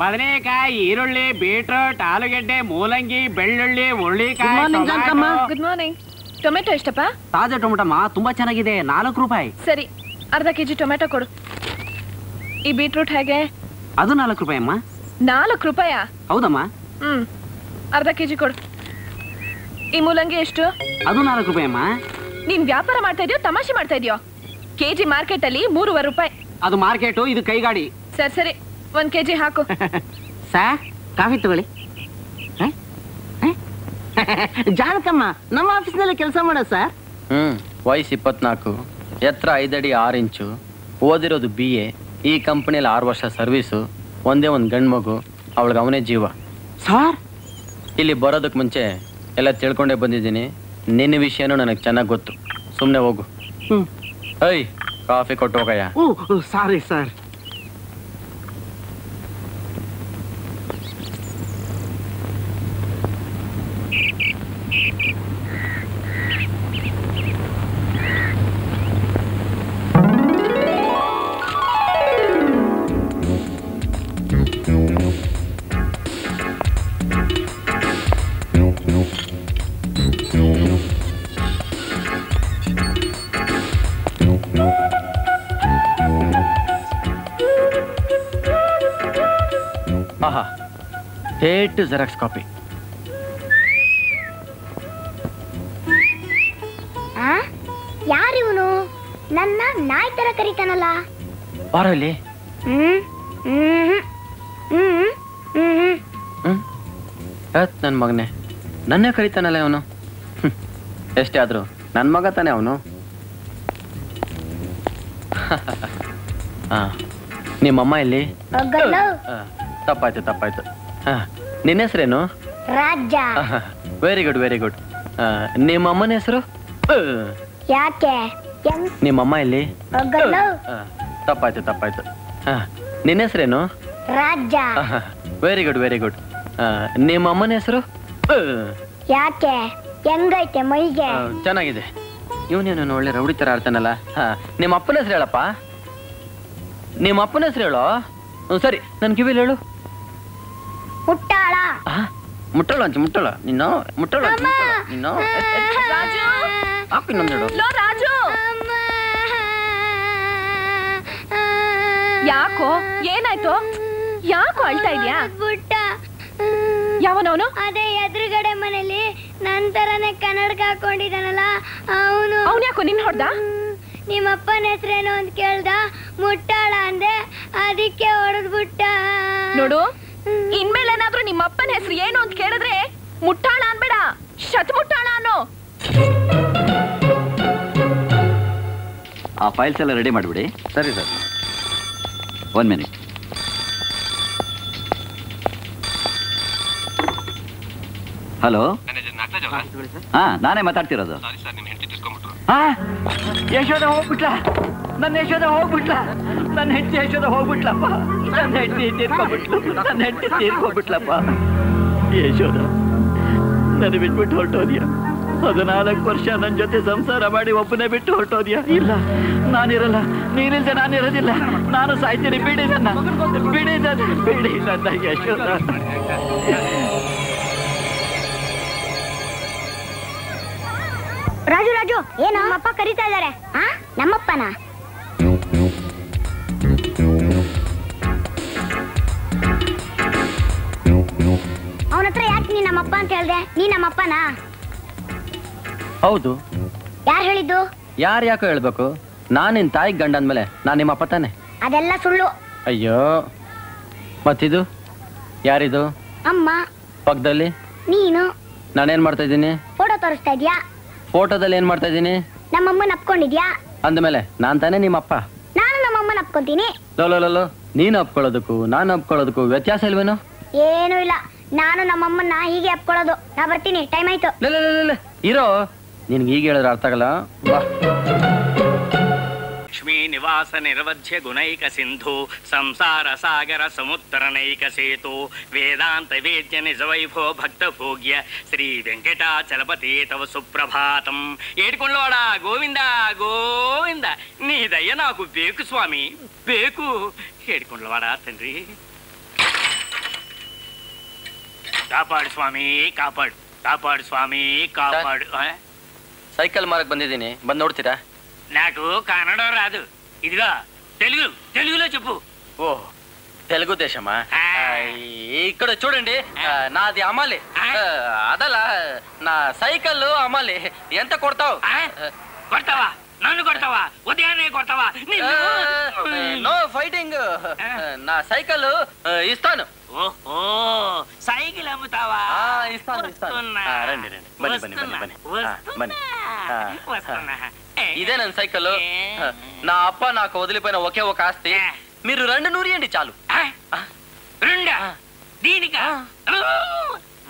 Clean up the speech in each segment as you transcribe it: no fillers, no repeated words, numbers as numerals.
ಬದನೆಕಾಯಿ, ಈರುಳ್ಳಿ, ಬೀಟ್ರೂಟ್, ಆಲೂಗೆಡ್ಡೆ, ಮೂಲಂಗಿ, ಬೆಳ್ಳುಳ್ಳಿ, ಹುರುಳಿಕಾಯಿ. Good morning. ಟೊಮೆಟೊ ಎಷ್ಟಪ್ಪ? ತಾಜಾ ಟೊಮೆಟೊಮ್ಮ, ತುಂಬಾ ಚೆನ್ನಾಗಿದೆ, 4 ರೂಪಾಯಿ. ಸರಿ, ಅರ್ಧ ಕೆಜಿ ಟೊಮೆಟೊ ಕೊಡು. ಈ ಬೀಟ್ರೂಟ್ ಹೇಗೆ? ಅದು 4 ರೂಪಾಯಿ ಅಮ್ಮ. 4 ರೂಪಾಯಾ? ಹೌದಮ್ಮ. ಅರ್ಧ ಕೆಜಿ ಕೊಡು. ಈ ಮೂಲಂಗಿ ಎಷ್ಟು? ಅದು 4 ರೂಪಾಯಿ ಅಮ್ಮ. ನೀನ್ ವ್ಯಾಪಾರ ಮಾಡ್ತಾ ಇದೀಯೋ ತಮಾಷೆ ಮಾಡ್ತಾ ಇದೀಯೋ? ಕೆಜಿ ಮಾರ್ಕೆಟ್ ಅಲ್ಲಿ 3.5 ರೂಪಾಯಿ. ಅದು ಮಾರ್ಕೆಟು, ಇದು ಕೈಗಾಡಿ. ಸರಿ 1 ಕೆಜಿ ಹಾಕು. ಸಾರ್, ಕಾಫಿ ತಗೊಳ್ಳಿ. ಜಾನಕಮ್ಮ ನಮ್ಮ ಆಫೀಸ್ನಲ್ಲಿ ಕೆಲಸ ಮಾಡೋ ಸರ್. ವಯಸ್ಸು 24, ಎತ್ತರ 5 ಅಡಿ 6 ಇಂಚು, ಓದಿರೋದು BA. ಈ ಕಂಪನಿಯಲ್ಲಿ 6 ವರ್ಷ ಸರ್ವೀಸು, ಒಂದೇ ಒಂದು ಗಂಡು ಮಗು, ಅವಳಿಗೆ ಅವನೇ ಜೀವ. ಸರ್, ಇಲ್ಲಿ ಬರೋದಕ್ಕೆ ಮುಂಚೆ ಎಲ್ಲ ತಿಳ್ಕೊಂಡೇ ಬಂದಿದ್ದೀನಿ. ನಿನ್ನ ವಿಷಯನೂ ನನಗೆ ಚೆನ್ನಾಗಿ ಗೊತ್ತು. ಸುಮ್ಮನೆ ಹೋಗು. ಏಯ್, ಕಾಫಿ ಕೊಟ್ಟು ಹೋಗಯ್ಯ. Sorry sir. ಆಹಾ, ಹೇಟ್ ಜೆರಾಕ್ಸ್ ಕಾಪಿ. ಯಾರಿವನು? ನನ್ನ ನಾಯಿ ತರ ಕರೀತಾನಲ್ಲ. ಬಾರ ಇಲ್ಲಿ. ನನ್ನ ಮಗನೇ, ನನ್ನೇ ಕರೀತಾನಲ್ಲ ಅವನು. ಎಷ್ಟೇ ಆದ್ರು ನನ್ನ ಮಗ ತಾನೆ ಅವನು. ನಿಮ್ಮಮ್ಮ ಇಲ್ಲಿ? ತಪ್ಪಾಯ್ತು. ನಿನ್ನ ಹೆಸರೇನು? ರಾಜ. Very good. ನಿಮ್ಮಮ್ಮನ ಹೆಸರು? ಯಾಕೆ? ನಿಮ್ಮಮ್ಮ ಇಲ್ಲಿ? ತಪ್ಪಾಯ್ತು. ನಿನ್ನ ಹೆಸರೇನು? ರಾಜ. Very good. ನಿಮ್ಮಮ್ಮನ ಹೆಸರು? ಯಾಕೆ? ಹೆಂಗೈತೆ ಮೈಗೆ? ಚೆನ್ನಾಗಿದೆ. ಇವನೇನು ಒಳ್ಳೆ ರೌಡಿ ತರ ಆಡ್ತಾನಲ್ಲ. ನಿಮ್ಮ ಅಪ್ಪನ ಹೆಸರು ಹೇಳಪ್ಪ. ನಿಮ್ಮ ಅಪ್ಪನ ಹೆಸರು ಹೇಳೋ. ಸರಿ, ನನ್ ಕಿವಿಲಿ ಹೇಳು. ಮುಟ್ಟಾಳ. ಮುಟ್ಟಳ ನಿನ್ನ ಮುಟ್ಟಳ ನಿನ್ನ. ರಾಜು, ಯಾಕೋ? ಏನಾಯ್ತು? ಯಾಕೋ ಅಳ್ತಾ ಇದ್ಯಾ? ಯಾವನವನು? ಅದೇ ಎದುರುಗಡೆ ಮನೇಲಿ ನಂತರನೇ ಕನ್ನಡಕ ಹಾಕೊಂಡಿದ್ದಾನಲ್ಲ ಅವನು. ಯಾಕೋ ನಿನ್ ಹೊಡ್ದ? ನಿಮ್ಮಪ್ಪನ ಹೆಸರೇನು ಅಂತ ಕೇಳ್ದ. ಮುಟ್ಟಾಳ ಅಂದೆ, ಅದಕ್ಕೆ ಹೊಡೆದ್ಬಿಟ್ಟ. ನೋಡು, ಇನ್ಮೇಲೇನಾದ್ರೂ ನಿಮ್ಮಪ್ಪನ ಹೆಸರು ಏನು ಅಂತ ಕೇಳಿದ್ರೆ ಮುಟ್ಟಾಳ ಅನ್ಬೇಡ, ಶತಮುಟ್ಟಾಳ ಅನ್ನೋ. ಆ ಫೈಲ್ಸ್ ಎಲ್ಲ ರೆಡಿ ಮಾಡಿಬಿಡಿ. ಸರಿ ಸರ್. 1 ಮಿನಿಟ್. ಹಲೋ, ನಾನೇ ಮಾತಾಡ್ತಿರೋದು. ಯಶೋಧ ಹೋಗ್ಬಿಟ್ಲ. ನನ್ನ ಯಶೋಧ ಹೋಗ್ಬಿಟ್ಲಪ್ಪ. ನನ್ನ ಹೆಂಡತಿ ತೀರ್ಕೊಂಡ್ಬಿಟ್ಲಪ್ಪ. ಯಶೋಧ ನನ್ನ ಬಿಟ್ಬಿಟ್ಟು ಹೊರಟೋದ್ಯಾ? 14 ವರ್ಷ ನನ್ನ ಜೊತೆ ಸಂಸಾರ ಮಾಡಿ ಒಬ್ಬನೇ ಬಿಟ್ಟು ಹೊರಟೋದ್ಯಾ? ಇಲ್ಲ, ನಾನಿರಲ್ಲ. ನೀನಿಲ್ದೆ ನಾನಿರೋದಿಲ್ಲ. ನಾನು ಸಾಯ್ತೀನಿ. ಬಿಡಿ ನನ್ನ ಯಶೋಧ. ರಾಜು, ಏನು ನಮ್ಮಪ್ಪ ಕರೀತಾ ಇದ್ದಾರೆ? ನಮ್ಮಪ್ಪನ? ಅವನ ಹತ್ರ ಯಾಕೆ ನೀ ನಮ್ಮಪ್ಪ ಅಂತ ಹೇಳ್ದೆ? ನೀ ನಮ್ಮಪ್ಪನ? ಹೌದು. ಯಾರು ಹೇಳಿದ್ದು? ಯಾಕೋ ಹೇಳ್ಬೇಕು? ನಾನ್ ನಿನ್ ತಾಯಿ ಗಂಡ ಅಂದ್ಮೇಲೆ ನಾನ್ ನಿಮ್ಮ ಅಪ್ಪ ತಾನೆ. ಅದೆಲ್ಲ ಸುಳ್ಳು. ಅಯ್ಯೋ, ಮತ್ತಿದು ಯಾರಿದು? ಅಮ್ಮ. ಪಕ್ಕದಲ್ಲಿ ನೀನು. ನಾನೇನ್ ಮಾಡ್ತಾ ಇದ್ದೀನಿ? ಫೋಟೋ ತೋರಿಸ್ತಾ ಇದ್ಯಾ? ಫೋಟೋದಲ್ಲಿ ಏನ್ ಮಾಡ್ತಾ ಇದ್ದೀನಿ? ನಮ್ಮಮ್ಮನ ಅಪ್ಕೊಂಡಿದ್ಯಾ? ಅಂದ್ಮೇಲೆ ನಾನ್ ತಾನೇ ನಿಮ್ಮಪ್ಪ. ನಾನು ನಮ್ಮಮ್ಮನ ಅಪ್ಕೊಂತೀನಿ. ಲೋ, ನೀನು ಅಪ್ಕೊಳ್ಳೋದಕ್ಕೂ ನಾನು ಅಪ್ಕೊಳ್ಳೋದಕ್ಕೂ ವ್ಯತ್ಯಾಸ ಇಲ್ವೇನೋ? ಏನೂ ಇಲ್ಲ. ನಾನು ನಮ್ಮಮ್ಮನ್ನ ಹೀಗೆ ಅಪ್ಕೊಳ್ಳೋದು. ನಾ ಬರ್ತೀನಿ, ಟೈಮ್ ಆಯ್ತು. ಇರೋ, ನಿನ್ಗೆ ಈಗ ಹೇಳಿದ್ರೆ ಅರ್ಥ ಆಗಲ್ಲ. ಲಕ್ಷ್ಮೀ ನಿವಾಸ ನಿರ್ವಧ್ಯ ಗುಣೈಕ ಸಿಂಧು ಸಂಸಾರ ಸಾಗರ ಸಮುತ್ತರನೈಕ ಸೇತು ವೇದಾಂತ ವೇದ್ಯ ನಿಜ ವೈಭವ ಭಕ್ತ ಭೋಗ್ಯ ಶ್ರೀ ವೆಂಕಟಾಚಲಪತಿ ತವ ಸುಪ್ರಭಾತಂ. ఏడుకొండవాడా గోవింద గోవింద నీ దయ నాకు బేకు స్వామి బేకు. ఏడుకొండవాడా తండ్రి. ಕಾಪಾಡು ಸ್ವಾಮಿ, ಕಾಪಾಡು, ಕಾಪಾಡು ಸ್ವಾಮಿ, ಕಾಪಾಡು. ಸೈಕಲ್ ಮಾರಕ್ ಬಂದಿದ್ದೀನಿ, ಬಂದ್ ನೋಡ್ತೀರಾ? నాకు కన్నడ రాదు, ఇదిగో తెలుగు, తెలుగులో చెప్పు. ఓ తెలుగు దేశమా? ఇక్కడ చూడండి, నాది అమ్మాలి. అదలా నా సైకిల్ అమ్మాలి. ఎంత కొడతావు? కొడతావా? నన్ను కొడతావా? ఉదయాన్నే కొడతావా? No fighting. నా సైకిల్ ఇస్తాను. ఓహో, సైకిల్ అమ్ముతావా? ఇస్తాను ఇస్తాను. రండి రండి, బన్ని బన్ని బన్ని బన్ని బన్ని. ఇదే నన్ను సైకిల్. నా అప్ప నాకు వదిలిపోయిన ఒకే ఒక ఆస్తి. మీరు 2 నూరియండి చాలు. 2 దీనిక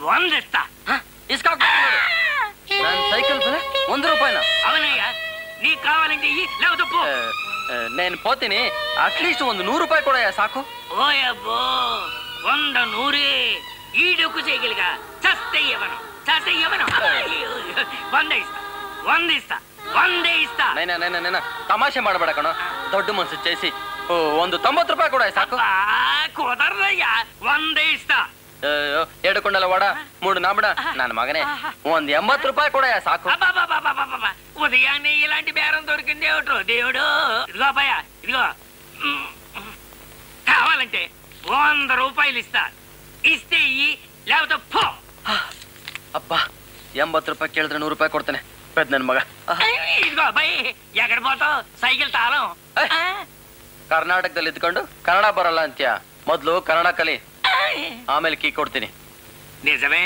100 ఇస్తా. ఇస్కా నన్ను సైకిల్ 100 రూపాయల. అవునయ్యా, నీకు కావాలంటే లేకపోతే పో. నేను పోతేనే అట్లీస్ట్ 100 రూపాయలు కూడా సాకు. ఓయబ్బో, 100 100 ఈ డొక్కు సైకిల్గా చస్తే ఇవ్వను, చస్తే ఇవ్వను. 100 ఇస్తా, 100 ఇస్తా, 100 ఇస్తా. నైనా తమాషೆ ಮಾಡಬೇಡ ದೊಡ್ಡ ಮನಸ್ಸು చేసి 190 ರೂಪಾಯಿ ಕೂಡ ಸಾಕು. కుదరదయ్యా, 100 ఇస్తా. ఏడుకొండల వాడ 3 నాబడ ನನ್ನ మగనే 180 ರೂಪಾಯಿ కూడా సాకు. ఉదయాన్నే ఇలాంటి బేరం దొరికింది ఏమిటో దేవుడు. ఇదిగో అబ్బాయ, ఇదిగో కావాలంటే 100 రూపాయలు ఇస్తా. ఇస్తే ఇయ్యి, లేకపోతే పో. అబ్బా 80 ರೂಪಾಯಿ ಕೇಳಿದ್ರೆ 100 ರೂಪಾಯಿ ಕೊಡ್ತೇನೆ. పెద్ద ನನ್ನ ಮಗ. ఇదిగో అబ్బాయి, ఎక్కడ పోతావు? సైకిల్ తాళం. ಕರ್ನಾಟಕದಲ್ಲಿ ಇದ್ಕೊಂಡು ಕನ್ನಡ ಬರಲ್ಲ ಅಂತ್ಯ. ಮೊದ್ಲು ಕನ್ನಡ ಕಲಿ, ಆಮೇಲೆ ಕೀ ಕೊಡ್ತೀನಿ. నిజమే.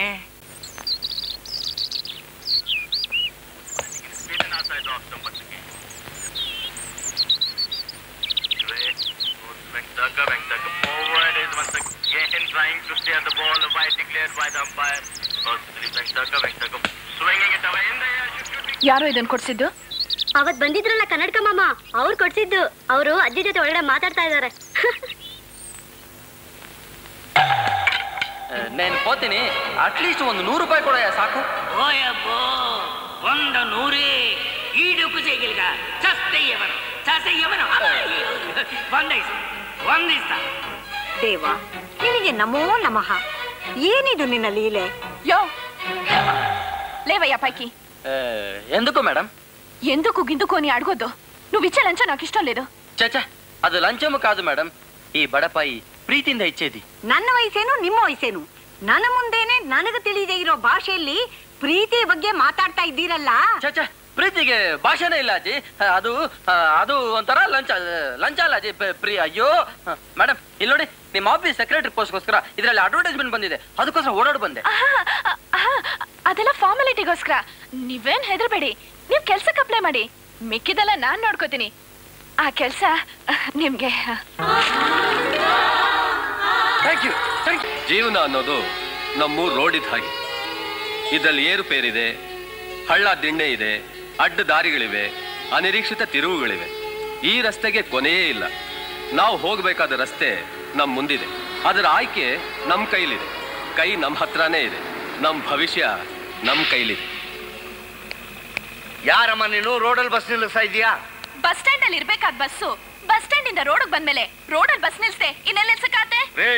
ಯಾರು ಇದನ್ನ ಕೊಡ್ಸಿದ್ದು? ಅವತ್ ಬಂದಿದ್ರಲ್ಲ ಕನ್ನಡಕ ಮಾಮ, ಅವ್ರು ಕೊಡ್ಸಿದ್ದು. ಅವರು ಅಜ್ಜಿ ಜೊತೆ ಒಳಗಡೆ ಮಾತಾಡ್ತಾ ಇದ್ದಾರೆ. నేను పోತೀನಿ, అట్లీస్ట్ 100 ರೂಪಾಯಿ ಕೂಡ ಸಾಕು. ఓయబ్బో, 100 100 ఈ డొక్కు సైకిల్గా చస్తే ఇవ్వను, చస్తే ఇవ్వను. 100 ఇస్తా. ದೇವ, ನಿನಗೆ ನಮೋ ನಮಃ. ಏನಿದು ನಿನ್ನ ಲೀಲೆ? ಯೋ లేవయ్యా పైకి. ఎందుకు మేడం? ఎందుకు గిందుకు అని అడగొద్దు. నువ్వు ఇచ్చే లంచం నాకు ఇష్టం లేదు. చచ్చా, ಅದು లంచము కాదు మేడం. ಈ ಬಡಪಾಯಿ ಪ್ರೀತಿಯಿಂದ ಇಚ್ಚೇದಿ. ನನ್ನ ವಯಸ್ಸೇನು ನಿಮ್ಮ ವಯಸ್ಸೇನು? ನನ್ನ ಮುಂದೇನೆ ನನಗೆ ತಿಳಿದೇ ಇರೋ ಭಾಷೆಯಲ್ಲಿ ಪ್ರೀತಿ ಬಗ್ಗೆ ಮಾತಾಡ್ತಾ ಇದ್ದೀರಲ್ಲ. ಚಚ್ಚಾ, ಪ್ರೀತಿಗೆ ಭಾಷೆನೇ ಇಲ್ಲ ಅಜ್ಜಿ. ಅದು ಒಂಥರ ಲಂಚ ಅಲ್ಲ ಅಜ್ಜಿ. ಅಯ್ಯೋ ಮೇಡಮ್, ಇಲ್ಲಿ ನೋಡಿ, ನಿಮ್ಮ ಆಫೀಸ್ ಸೆಕ್ರೆಟರಿ ಪೋಸ್ಟ್ಗೋಸ್ಕರ ಇದರಲ್ಲಿ ಅಡ್ವರ್ಟೈಸ್ಮೆಂಟ್ ಬಂದಿದೆ, ಅದಕ್ಕೋಸ್ಕರ ಓಡಾಡಿ ಬಂದೆ. ಅದೆಲ್ಲ ಫಾರ್ಮಾಲಿಟಿಗೋಸ್ಕರ. ನೀವೇನ್ ಹೆದರ್ಬೇಡಿ, ನೀವ್ ಕೆಲ್ಸಕ್ಕೆ ಅಪ್ಲೈ ಮಾಡಿ, ಮಿಕ್ಕಿದೆಲ್ಲ ನಾನ್ ನೋಡ್ಕೋತೀನಿ. ಆ ಕೆಲ್ಸ ನಿಮ್ಗೆ. ಜೀವನ ಅನ್ನೋದು ನಮ್ಮೂರು ರೋಡ್ ಇದ್ದ ಹಾಗೆ. ಇದರಲ್ಲಿ ಏರುಪೇರಿದೆ, ಹಳ್ಳ ದಿಣ್ಣೆ ಇದೆ, ಅಡ್ಡ ದಾರಿಗಳಿವೆ, ಅನಿರೀಕ್ಷಿತ ತಿರುವುಗಳಿವೆ. ಈ ರಸ್ತೆಗೆ ಕೊನೆಯೇ ಇಲ್ಲ. ನಾವು ಹೋಗಬೇಕಾದ ರಸ್ತೆ ನಮ್ಮ ಮುಂದಿದೆ. ಅದರ ಆಯ್ಕೆ ನಮ್ಮ ಕೈಲಿದೆ. ಕೈ ನಮ್ಮ ಹತ್ರನೇ ಇದೆ. ನಮ್ಮ ಭವಿಷ್ಯ ನಮ್ಮ ಕೈಲಿದೆ. ಯಾರಮ್ಮ ನೀನು ರೋಡಲ್ಲಿ ಬಸ್ ನಿಲ್ಲಿಸ್ತಾ ಇದೀಯಾ? ಬಸ್ ಸ್ಟ್ಯಾಂಡ್ ಅಲ್ಲಿ ಇರ್ಬೇಕಾದ ಬಸ್ಸು ಬಸ್ ಸ್ಟ್ಯಾಂಡ್ ಇಂದ ರೋಡ್ ಬಂದ್ಮೇಲೆ ರೋಡಲ್ಲಿ ಬಸ್ ನಿಲ್ಸೆ ಇನ್ನೆಲ್ಲ ನಿಲ್ಸಕ್ಕಾತೆ? ರೇ,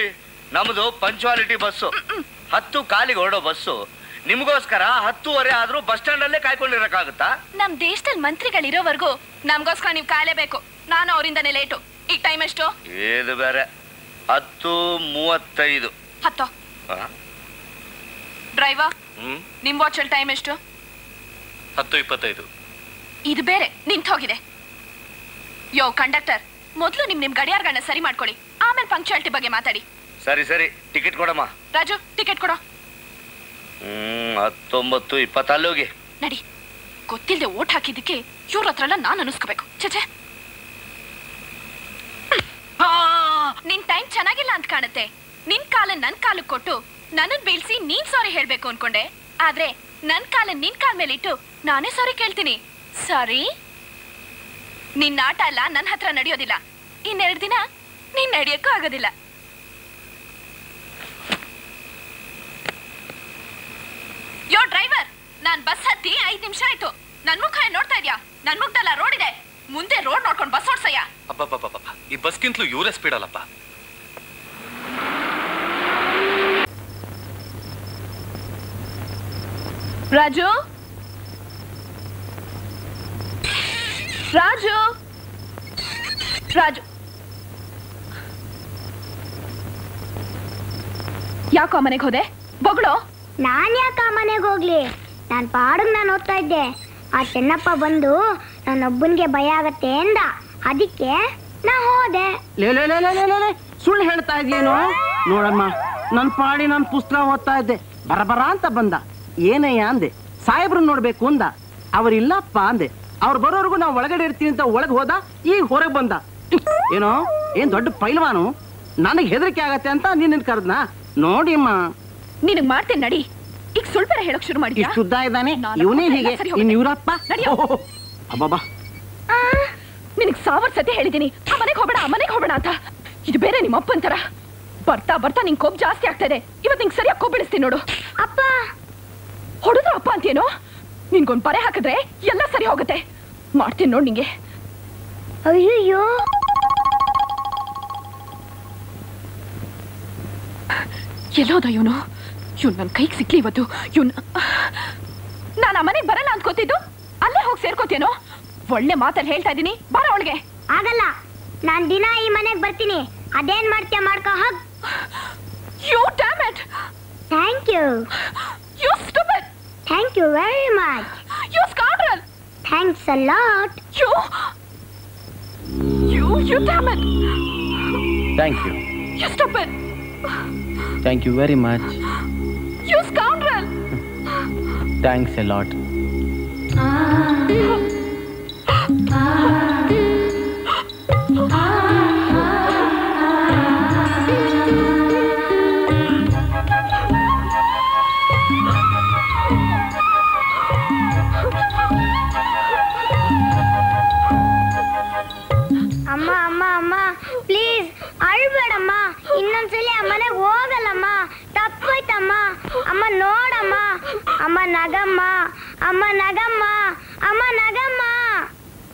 ನಮ್ದು ಪಂಚುವಾಲಿಟಿ ಬಸ್ಸು, 10 ಕಾಲಿಗೆ ಹೊರಡೋ ಬಸ್ಸು. ನಿಮ್ಗೋಸ್ಕರ 10:30 ಆದ್ರೂ ಬಸ್ ಸ್ಟ್ಯಾಂಡ್ ಅಲ್ಲೇ ಕಾಯ್ಕೊಂಡಿರಕ್ಕಾಗುತ್ತಾ? ನಮ್ ದೇಶದಲ್ಲಿ ಮಂತ್ರಿಗಳಿರೋವರೆಗೂ ನಮ್ಗೋಸ್ಕರ ನೀವು ಕಾಯಲೇಬೇಕು. ನಾನು ಅವರಿಂದನೇ ಲೇಟು. ಈಗ ಟೈಮ್ ಎಷ್ಟು? ಇದು ಬೇರೆ. 10:35. 10. ಡ್ರೈವರ್, ನಿಮ್ ವಾಚ್ ಅಲ್ಲಿ ಟೈಮ್ ಎಷ್ಟು? 10:25. ಇದು ಬೇರೆ ನಿಂತು ಹೋಗಿದೆ. ಯೋ ಕಂಡಕ್ಟರ್, ಮೊದಲು ನಿಮ್ ಗಡಿಯಾರಗಳನ್ನ ಸರಿ ಮಾಡ್ಕೊಳ್ಳಿ, ಆಮೇಲೆ ಪಂಕ್ಚುಯಾಲಿಟಿ ಬಗ್ಗೆ ಮಾತಾಡಿ. ಸರಿ ಸರಿ, ಟಿಕೆಟ್ ಕೊಡಮ್ಮ. ರಾಜು, ಟಿಕೆಟ್ ಕೊಡೋ. 19:20 ಅಲ್ಲೋಗಿ ನಡಿ. ಗೊತ್ತಿಲ್ಲದೆ ಓಟ್ ಹಾಕಿದ್ದಕ್ಕೆ ಇವ್ರ ಹತ್ರ ಎಲ್ಲ ನಾನು ಅನಿಸ್ಕೋಬೇಕು. ಚಚೆ, ನಿನ್ ಟೈಮ್ ಚೆನ್ನಾಗಿಲ್ಲ ಅಂತ ಕಾಣುತ್ತೆ. ನಿನ್ ಕಾಲನ್ ನನ್ ಕಾಲಕ್ಕೆ ಕೊಟ್ಟು ನನ್ನನ್ ಬೀಳ್ಸಿ ನೀನ್ ಸಾರಿ ಹೇಳ್ಬೇಕು ಅನ್ಕೊಂಡೆ. ಆದ್ರೆ ನನ್ ಕಾಲನ್ ನಿನ್ ಕಾಲ್ ಮೇಲೆ ಇಟ್ಟು ನಾನೇ ಸಾರಿ ಕೇಳ್ತೀನಿ. ಸಾರಿ, ನಿನ್ನ ಆಟ ಎಲ್ಲ ನನ್ನ ಹತ್ರ ನಡೆಯೋದಿಲ್ಲ. 2 ದಿನ ನೀನ್ ನಡೆಯಕ್ಕೂ ಆಗೋದಿಲ್ಲ. ಯೋ ಡ್ರೈವರ್, ನಾನ್ ಬಸ್ ಹತ್ತಿ 5 ನಿಮಿಷ ಆಯ್ತು. ನನ್ ಮುಖ ನೋಡ್ತಾ ಇದ್ಯಾ? ನನ್ ಮುಖದಲ್ಲ ರೋಡ್ ಇದೆ, ಮುಂದೆ ರೋಡ್ ನೋಡ್ಕೊಂಡು ಬಸ್ ಓಡ್ಸಯ್ಯ. ಅಬ್ಬಬ್ಬಬ್ಬ, ಈ ಬಸ್ಗಿಂತಲೂ ಇವರೇ ಸ್ಪೀಡ್ ಅಲ್ಲಪ್ಪ. ರಾಜು ರಾಜು ರಾಜು ಯಾಕೋ ಮನೆಗೆ ಹೋದೆ ಬೊಗಳು? ನಾನ್ ಯಾಕ ಮನೆಗೆ ಹೋಗ್ಲಿ, ನಾನ್ ಪಾಡಿಗೆ ನಾನು ಓದ್ತಾ ಇದ್ದೆ. ಆ ಚೆನ್ನಪ್ಪ ಬಂದು ನನ್ನೊಬ್ಬನ್ಗೆ ಭಯ ಆಗತ್ತೆ ಅಂದ, ಅದಕ್ಕೆ ನಾ ಹೋದೆ. ಸುಳ್ಳು ಹೇಳ್ತಾ ಇದೆಯೇನೋ? ನೋಡಮ್ಮ, ನನ್ ಪಾಡಿ ನಾನು ಪುಸ್ತಕ ಓದ್ತಾ ಇದ್ದೆ, ಬರಬರ ಅಂತ ಬಂದ. ಏನಯ್ಯ ಅಂದೆ. ಸಾಹೇಬ್ರನ್ನ ನೋಡ್ಬೇಕು ಅಂದ. ಅವ್ರಿಲ್ಲಪ್ಪ ಅಂದೆ. ಅವ್ರು ಬರೋರ್ಗು ನಾವು ಒಳಗಡೆ ಇರ್ತೀನಿ ಅಂತ ಒಳಗೆ ಹೋದ, ಈಗ ಹೊರಗೆ ಬಂದ. ಏನೋ ಏನ್ ದೊಡ್ಡ ಪೈಲ್ವಾನು, ನನಗೆ ಹೆದರಿಕೆ ಆಗತ್ತೆ ಅಂತ ನಿನ್ನ ಕರೆದ್ನ. ನೋಡಿಮ್ಮ, ನಿನಗ್ ಮಾಡ್ತೇನೆ ನಡಿ. ಈಗ ಸುಳ್ಳು ಬೇರೆ ಹೇಳಕ್ ಶುರು ಮಾಡಿ. ಶುದ್ಧ ಇದ್ದಾನೆ ಇವನೇ ಹೀಗೆ. ಇನ್ ಇವ್ರಪ್ಪ ಅಬ್ಬಬ್ಬಾ, ನಿನಗ್ ಸಾವಿರ ಸತಿ ಹೇಳಿದೀನಿ ಆ ಮನೆಗೆ ಹೋಗ್ಬೇಡ ಅಂತ. ಇದು ಬೇರೆ ನಿಮ್ಮ ಅಪ್ಪನ ತರ. ಬರ್ತಾ ಬರ್ತಾ ನಿಂಗೆ ಕೊಬ್ಬು ಜಾಸ್ತಿ ಆಗ್ತಾ ಇದೆ. ಇವತ್ತು ನಿಂಗೆ ಸರಿಯಾಗಿ ಕೊಬ್ಬು ಇಳಿಸ್ತೀನಿ ನೋಡು. ಅಪ್ಪ ಹೊಡೆದ್ರು ಅಪ್ಪ ಅಂತೇನೋ? ನಿನ್ಗೊಂದು ಪರೆ ಹಾಕಿದ್ರೆ ಎಲ್ಲ ಸರಿ ಹೋಗುತ್ತೆ. ಮಾಡ್ತೀನಿ ನೋಡು ನಿಂಗೆ. ಅಯ್ಯೋ, ಎಲ್ಲೋದ ಇವನು ನನ್ನ ಕೈಗೆ ಸಿಕ್ಲಿ ಇವತ್ತು. ನಾನು ಆ ಮನೆಗೆ ಬರಲ್ಲ ಅನ್ಕೋತಿದ್ದು, ಅಲ್ಲೇ ಹೋಗಿ ಸೇರ್ಕೋತೇನೋ? ಒಳ್ಳೆ ಮಾತಲ್ಲಿ ಹೇಳ್ತಾ ಇದ್ದೀನಿ, ಬಾರ ಒಳಗೆ. ಆಗಲ್ಲ, ನಾನ್ ದಿನ ಈ ಮನೆಗೆ ಬರ್ತೀನಿ. ಅದೇನ್ ಮಾಡ್ತೀಯ ಮಾಡ್ಕೋ ಹೋಗ್. You damn it. Thank you. You stupid. Thank you very much. You scoundrel. Thanks a lot. You damn it. Thank you. You stupid. Thank you very much. You scoundrel. Thanks a lot. ಅಮ್ಮ ಅಮ್ಮ ಅಮ್ಮ please ಅಳ್ಬೇಡಮ್ಮ. ಇನ್ನೊಂದ್ಸಲಿ ಆ ಮನೆಗೆ ಹೋಗಲ್ಲಮ್ಮ. ತಪ್ಪೋಯ್ತಮ್ಮ. ಅಮ್ಮ ನೋಡಮ್ಮ. ಅಮ್ಮ ನಗಮ್ಮ. ಅಮ್ಮ ನಗಮ್ಮ. ಅಮ್ಮ ನಗಮ್ಮ.